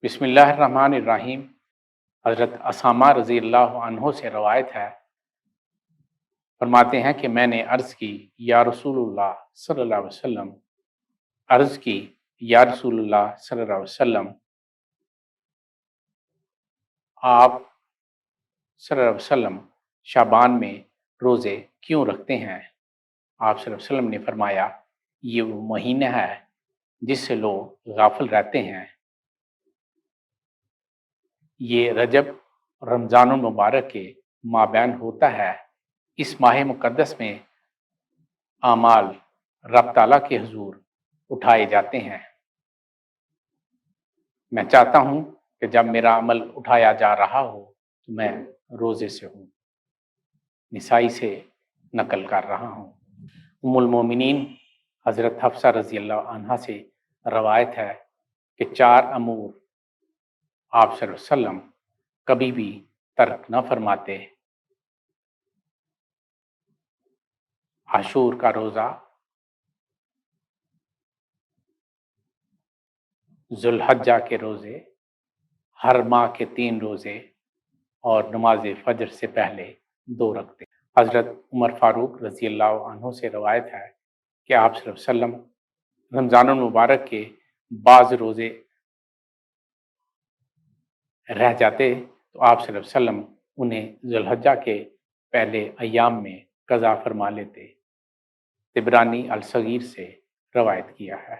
بسم اللہ الرحمن الرحیم۔ حضرت اسامہ رضی اللہ عنہ سے روایت ہے، فرماتے ہیں کہ میں نے عرض کی یا رسول اللہ صلی اللہ علیہ وسلم، عرض کی یا رسول اللہ صلی اللہ علیہ وسلم، آپ صلی اللہ علیہ وسلم شعبان میں روزے کیوں رکھتے ہیں؟ آپ صلی اللہ علیہ وسلم نے فرمایا، یہ وہ مہینہ ہے جس سے لوگ غافل رہتے ہیں۔ یہ رجب رمضان المبارک کے مابین ہوتا ہے۔ اس ماہ مقدس میں اعمال رب تعالیٰ کے حضور اٹھائے جاتے ہیں۔ میں چاہتا ہوں کہ جب میرا عمل اٹھایا جا رہا ہو تو میں روزے سے ہوں۔ نسائی سے نقل کر رہا ہوں۔ ام المومنین حضرت حفصہ رضی اللہ عنہا سے روایت ہے کہ 4 امور آپ صلی اللہ علیہ وسلم کبھی بھی ترک نہ فرماتے: عاشور کا روزہ، ذوالحجہ کے روزے، ہر ماہ کے 3 روزے اور نماز فجر سے پہلے 2 رکعتیں۔ حضرت عمر فاروق رضی اللہ عنہ سے روایت ہے کہ آپ صلی اللہ علیہ وسلم رمضان المبارک کے بعض روزے رہ جاتے تو آپ صلی اللہ علیہ وسلم انہیں ذوالحجہ کے پہلے ایام میں قضا فرما لیتے۔ طبرانی الصغیر سے روایت کیا ہے۔